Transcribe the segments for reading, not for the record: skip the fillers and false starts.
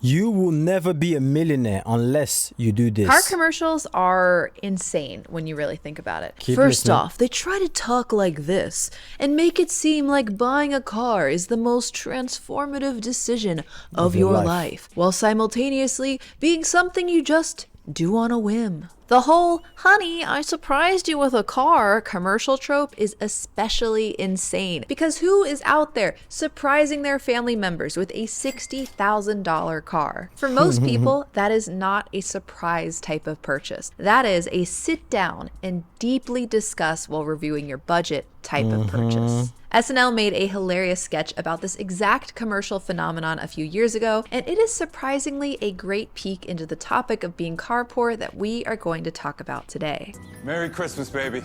You will never be a millionaire unless you do this. Car commercials are insane when you really think about it. Keep First listening. off, they try to talk like this and make it seem like buying a car is the most transformative decision of your your life. life, while simultaneously being something you just do on a whim. The whole, honey, I surprised you with a car commercial trope is especially insane because who is out there surprising their family members with a $60,000 car? For most people, that is not a surprise type of purchase. That is a sit down and deeply discuss while reviewing your budget type of purchase. SNL made a hilarious sketch about this exact commercial phenomenon a few years ago, and it is surprisingly a great peek into the topic of being car poor that we are going to talk about today. Merry Christmas, baby.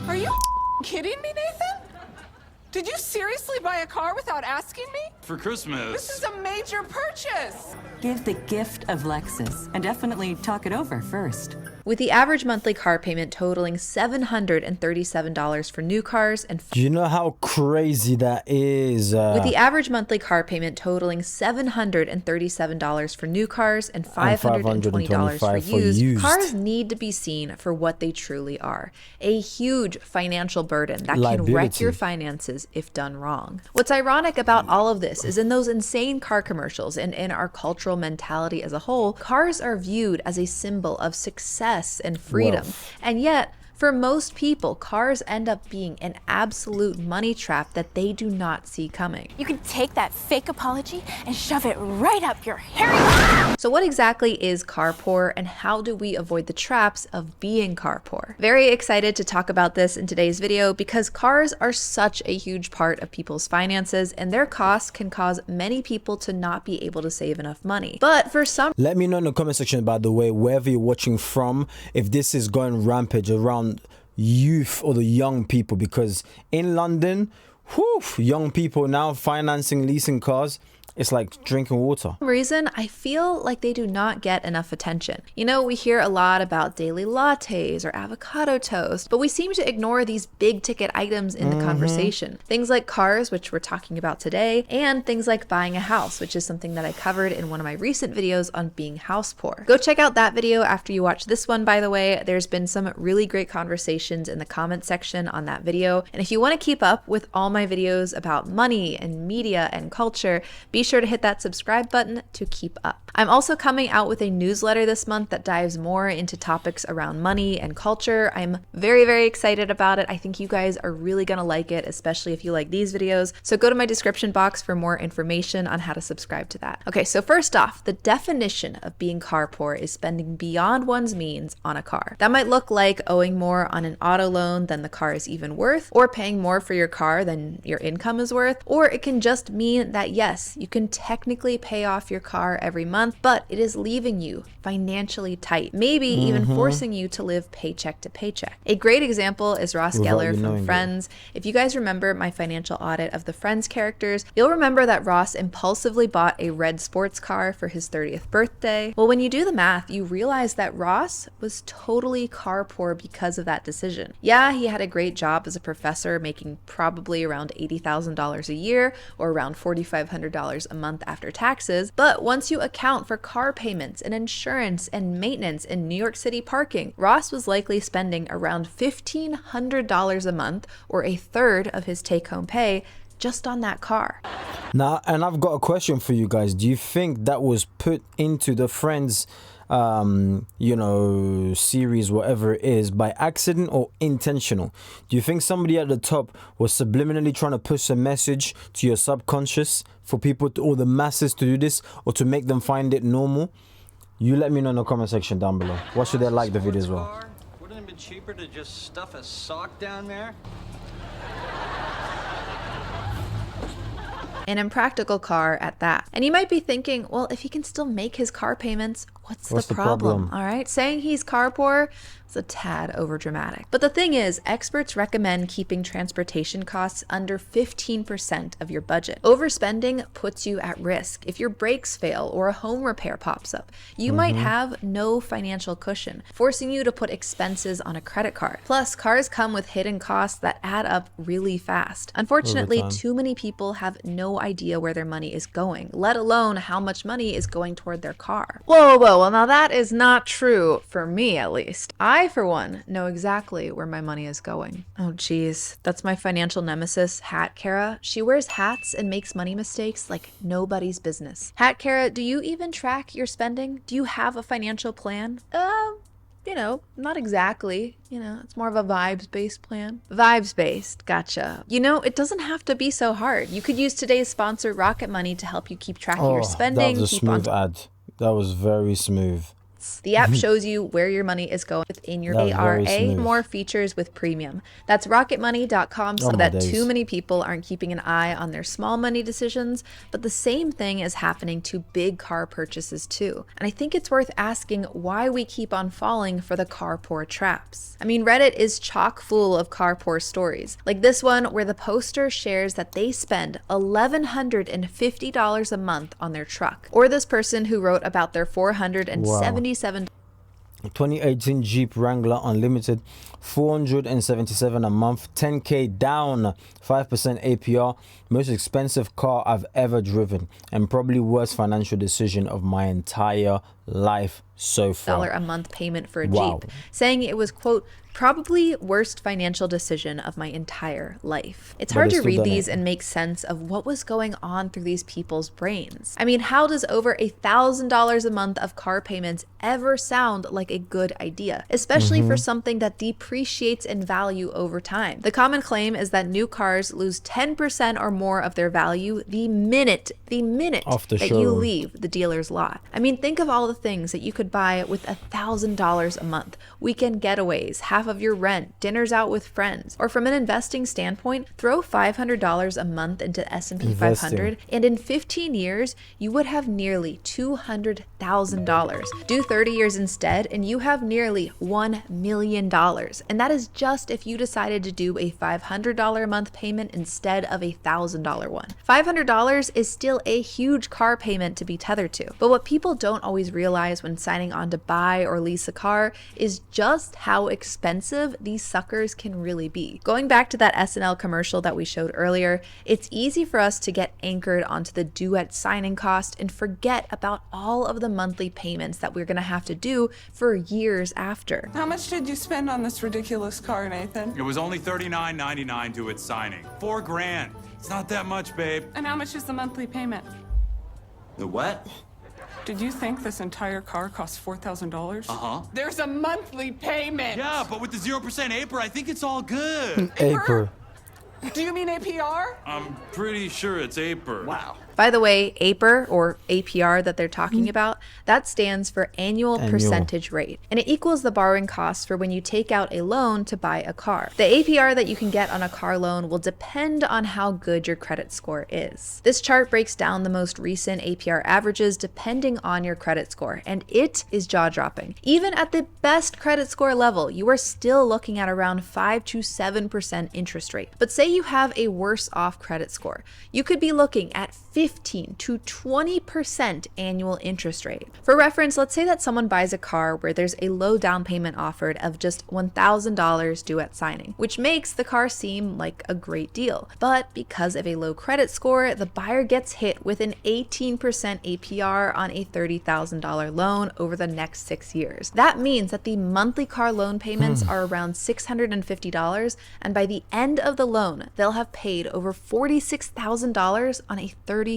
Are you kidding me, Nathan? Did you seriously buy a car without asking me? For Christmas. This is a major purchase. Give the gift of Lexus and definitely talk it over first. With the average monthly car payment totaling $737 for new cars and Do you know how crazy that is? with the average monthly car payment totaling $737 for new cars and $520 for used, cars need to be seen for what they truly are. A huge financial burden that can wreck Liability. your finances if done wrong. What's ironic about all of this is in those insane car commercials and in our cultural mentality as a whole, cars are viewed as a symbol of success and freedom. Wealth. And yet, for most people, cars end up being an absolute money trap that they do not see coming. You can take that fake apology and shove it right up your hairy. So what exactly is car poor and how do we avoid the traps of being car poor? Very excited to talk about this in today's video because cars are such a huge part of people's finances and their costs can cause many people to not be able to save enough money. But for some Let me know in the comment section, by the way, wherever you're watching from, if this is going rampage around youth or the young people, because in London, whew, young people now financing, leasing cars, it's like drinking water. reason, I feel like they do not get enough attention. You know, we hear a lot about daily lattes or avocado toast, but we seem to ignore these big ticket items in the conversation. Things like cars, which we're talking about today, and things like buying a house, which is something that I covered in one of my recent videos on being house poor. Go check out that video after you watch this one, by the way. There's been some really great conversations in the comment section on that video. And if you want to keep up with all my videos about money and media and culture, be sure to hit that subscribe button to keep up. I'm also coming out with a newsletter this month that dives more into topics around money and culture. I'm very, very excited about it. I think you guys are really gonna like it, especially if you like these videos. So go to my description box for more information on how to subscribe to that. Okay, so first off, the definition of being car poor is spending beyond one's means on a car. That might look like owing more on an auto loan than the car is even worth, or paying more for your car than your income is worth, or it can just mean that yes, you can technically pay off your car every month, but it is leaving you financially tight, maybe even forcing you to live paycheck to paycheck. A great example is Ross Without Geller you knowing from it. Friends. If you guys remember my financial audit of the Friends characters, you'll remember that Ross impulsively bought a red sports car for his 30th birthday. Well, when you do the math, you realize that Ross was totally car poor because of that decision. Yeah, he had a great job as a professor, making probably around $80,000 a year or around $4,500 a month after taxes. But once you account for car payments and insurance and maintenance and New York City parking, Ross was likely spending around $1,500 a month, or a third of his take-home pay, just on that car. Now, and I've got a question for you guys. Do you think that was put into the Friends series, whatever it is, by accident or intentional? Do you think somebody at the top was subliminally trying to push a message to your subconscious for people to, or the masses, to do this, or to make them find it normal? You let me know in the comment section down below. What should they like the video as well? Wouldn't it be cheaper to just stuff a sock down there? An impractical car at that. And you might be thinking, well, if he can still make his car payments, what's the problem? All right, saying he's car poor, It's a tad overdramatic. But the thing is, experts recommend keeping transportation costs under 15% of your budget. Overspending puts you at risk. If your brakes fail or a home repair pops up, you might have no financial cushion, forcing you to put expenses on a credit card. Plus, cars come with hidden costs that add up really fast. Unfortunately, too many people have no idea where their money is going, let alone how much money is going toward their car. Whoa, well now that is not true, for me at least. I, for one, know exactly where my money is going. Oh geez, that's my financial nemesis, Hat Kara. She wears hats and makes money mistakes like nobody's business. Hat Kara, do you even track your spending? Do you have a financial plan? Not exactly. It's more of a vibes-based plan. Vibes-based, gotcha. It doesn't have to be so hard. You could use today's sponsor, Rocket Money, to help you keep track of your spending. That was a smooth ad. That was very smooth. The app shows you where your money is going within your ARA. More features with premium. That's rocketmoney.com so that too many people aren't keeping an eye on their small money decisions, but the same thing is happening to big car purchases too. And I think it's worth asking why we keep on falling for the car poor traps. I mean, Reddit is chock full of car poor stories, like this one where the poster shares that they spend $1,150 a month on their truck, or this person who wrote about their $477 2018 Jeep Wrangler Unlimited, $477 a month, 10K down, 5% APR, most expensive car I've ever driven, and probably worst financial decision of my entire life so far. $1 a month payment for a Jeep, saying it was, quote, probably worst financial decision of my entire life. It's hard to read these and make sense of what was going on through these people's brains. I mean, how does over $1,000 a month of car payments ever sound like a good idea, especially for something that depreciates in value over time? The common claim is that new cars lose 10% or more of their value the minute that you leave the dealer's lot. I mean, think of all the things that you could buy with $1,000 a month. Weekend getaways, half of your rent, dinners out with friends. Or from an investing standpoint, throw $500 a month into S&P 500, and in 15 years, you would have nearly $200,000. Do 30 years instead, and you have nearly $1 million. And that is just if you decided to do a $500 a month payment instead of a $1,000 one. $500 is still a huge car payment to be tethered to. But what people don't always realize when signing on to buy or lease a car is just how expensive these suckers can really be. Going back to that SNL commercial that we showed earlier, it's easy for us to get anchored onto the due at signing cost and forget about all of the monthly payments that we're gonna have to do for years after. How much did you spend on this ridiculous car, Nathan? It was only $39.99 due at signing. $4,000. It's not that much, babe. And how much is the monthly payment? The what? Did you think this entire car costs $4,000? Uh-huh. There's a monthly payment! Yeah, but with the 0% APR, I think it's all good. APR. Do you mean APR? I'm pretty sure it's APR. Wow. By the way, APR, or APR that they're talking about, that stands for annual percentage rate, and it equals the borrowing cost for when you take out a loan to buy a car. The APR that you can get on a car loan will depend on how good your credit score is. This chart breaks down the most recent APR averages depending on your credit score, and it is jaw-dropping. Even at the best credit score level, you are still looking at around 5 to 7% interest rate. But say you have a worse off credit score, you could be looking at 15 to 20% annual interest rate. For reference, let's say that someone buys a car where there's a low down payment offered of just $1,000 due at signing, which makes the car seem like a great deal. But because of a low credit score, the buyer gets hit with an 18% APR on a $30,000 loan over the next 6 years. That means that the monthly car loan payments are around $650, and by the end of the loan, they'll have paid over $46,000 on a $30,000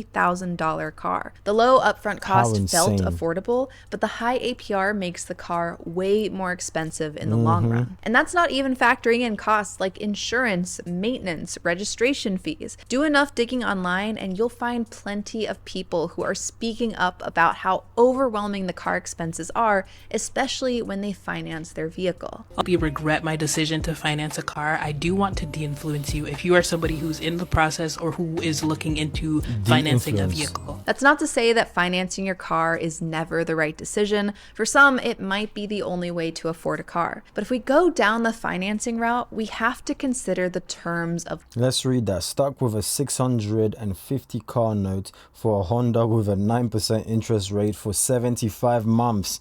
car. The low upfront cost felt affordable, but the high APR makes the car way more expensive in the long run. And that's not even factoring in costs like insurance, maintenance, registration fees. Do enough digging online and you'll find plenty of people who are speaking up about how overwhelming the car expenses are, especially when they finance their vehicle. I hope you regret my decision to finance a car. I do want to de-influence you. If you are somebody who's in the process or who is looking into financing financing a influence. vehicle. That's not to say that financing your car is never the right decision. For some, it might be the only way to afford a car. But if we go down the financing route, we have to consider the terms of. Let's read that. Stuck with a 650 car note for a Honda with a 9% interest rate for 75 months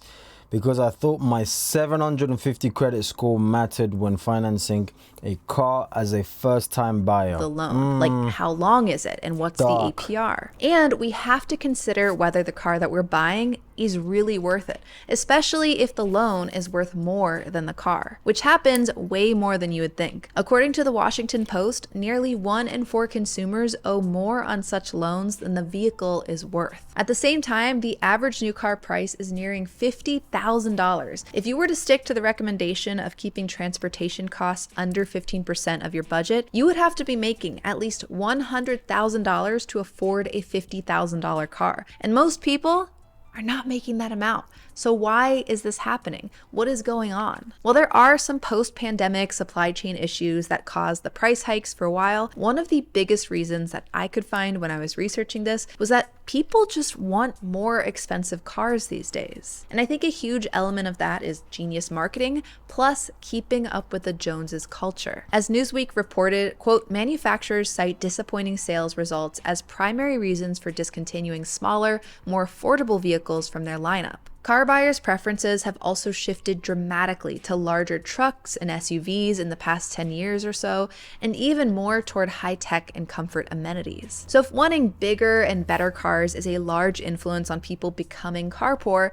because I thought my 750 credit score mattered when financing a car as a first-time buyer. The loan. Like, how long is it and what's Dark. the APR? And we have to consider whether the car that we're buying is really worth it, especially if the loan is worth more than the car, which happens way more than you would think. According to the Washington Post, nearly 1 in 4 consumers owe more on such loans than the vehicle is worth. At the same time, the average new car price is nearing $50,000. If you were to stick to the recommendation of keeping transportation costs under 15% of your budget, you would have to be making at least $100,000 to afford a $50,000 car. And most people are not making that amount. So why is this happening? What is going on? Well, there are some post-pandemic supply chain issues that caused the price hikes for a while. One of the biggest reasons that I could find when I was researching this was that people just want more expensive cars these days. And I think a huge element of that is genius marketing, plus keeping up with the Joneses culture. As Newsweek reported, quote, manufacturers cite disappointing sales results as primary reasons for discontinuing smaller, more affordable vehicles from their lineup. Car buyers' preferences have also shifted dramatically to larger trucks and SUVs in the past 10 years or so, and even more toward high-tech and comfort amenities. So if wanting bigger and better cars is a large influence on people becoming car poor,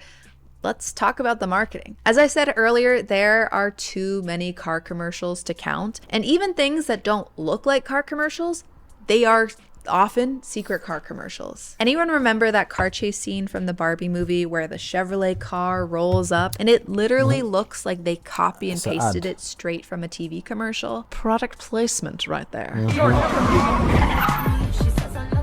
let's talk about the marketing. As I said earlier, there are too many car commercials to count, and even things that don't look like car commercials, they are often secret car commercials. Anyone remember that car chase scene from the Barbie movie where the Chevrolet car rolls up and it literally looks like they copy and It's an pasted ad. it straight from a TV commercial? Product placement right there.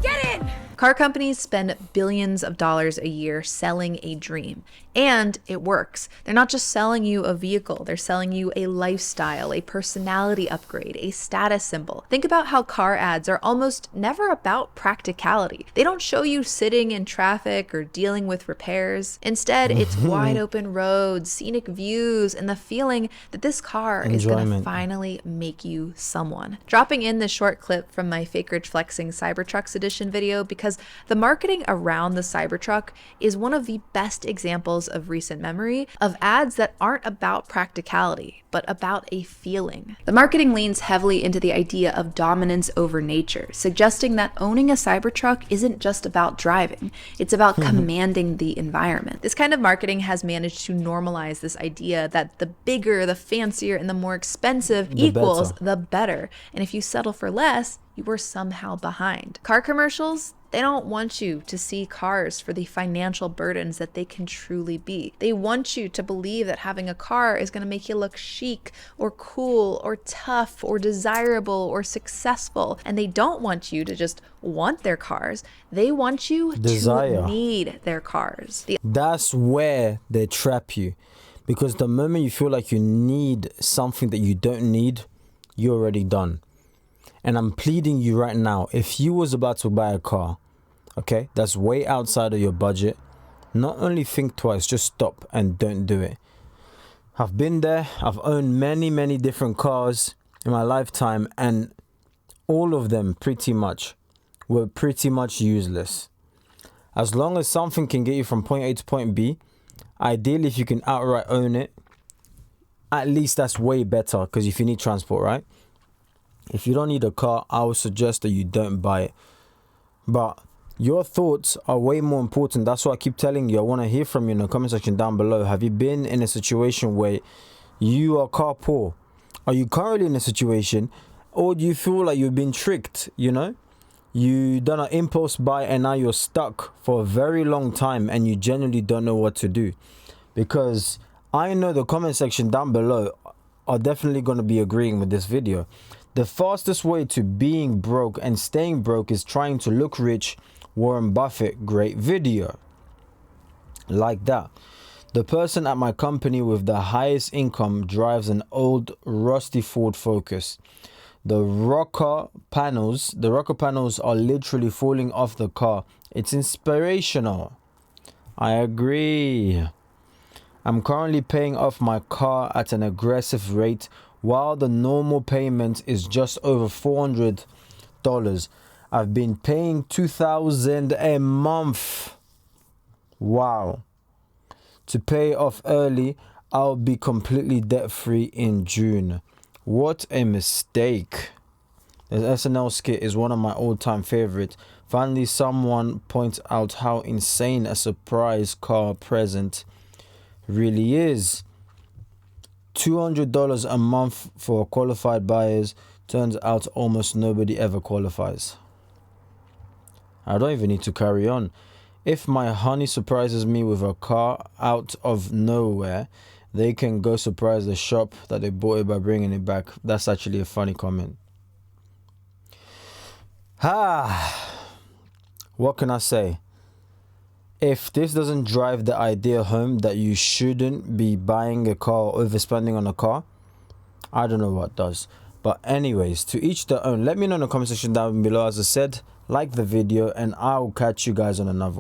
Get in! Car companies spend billions of dollars a year selling a dream, and it works. They're not just selling you a vehicle, they're selling you a lifestyle, a personality upgrade, a status symbol. Think about how car ads are almost never about practicality. They don't show you sitting in traffic or dealing with repairs. Instead, it's wide open roads, scenic views, and the feeling that this car is going to Enjoyment. finally make you someone. Dropping in this short clip from my Fake Rich Flexing Cybertrucks edition video because the marketing around the Cybertruck is one of the best examples of recent memory of ads that aren't about practicality, but about a feeling. The marketing leans heavily into the idea of dominance over nature, suggesting that owning a Cybertruck isn't just about driving, it's about commanding the environment. This kind of marketing has managed to normalize this idea that the bigger, the fancier, and the more expensive The equals better. the better. And if you settle for less, you were somehow behind. Car commercials, they don't want you to see cars for the financial burdens that they can truly be. They want you to believe that having a car is going to make you look chic or cool or tough or desirable or successful. And they don't want you to just want their cars. They want you Desire. to need their cars. The That's where they trap you. Because the moment you feel like you need something that you don't need, you're already done. And I'm pleading you right now, if you was about to buy a car, okay, that's way outside of your budget, not only think twice, just stop and don't do it. I've been there. I've owned many different cars in my lifetime, and all of them pretty much were pretty much useless. As long as something can get you from point A to point B, ideally if you can outright own it, at least that's way better, because if you need transport, right? If you don't need a car, I would suggest that you don't buy it. But your thoughts are way more important. That's what I keep telling you. I want to hear from you in the comment section down below. Have you been in a situation where you are car poor? Are you currently in a situation, or do you feel like you've been tricked, you know? You done an impulse buy and now you're stuck for a very long time and you genuinely don't know what to do? Because I know the comment section down below are definitely going to be agreeing with this video. The fastest way to being broke and staying broke is trying to look rich. Warren Buffett, great video. Like that. The person at my company with the highest income drives an old rusty Ford Focus. The rocker panels are literally falling off the car. It's inspirational. I agree. I'm currently paying off my car at an aggressive rate, while the normal payment is just over $400. I've been paying $2,000 a month. Wow. To pay off early, I'll be completely debt-free in June. What a mistake. The SNL skit is one of my all-time favorites. Finally, someone points out how insane a surprise car present really is. $200 a month for qualified buyers. Turns out almost nobody ever qualifies. I don't even need to carry on. If my honey surprises me with a car out of nowhere, they can go surprise the shop that they bought it by bringing it back. That's actually a funny comment. What can I say? If this doesn't drive the idea home that you shouldn't be buying a car or overspending on a car, I don't know what does. But anyways, to each their own. Let me know in the comment section down below. As I said, like the video, and I'll catch you guys on another one.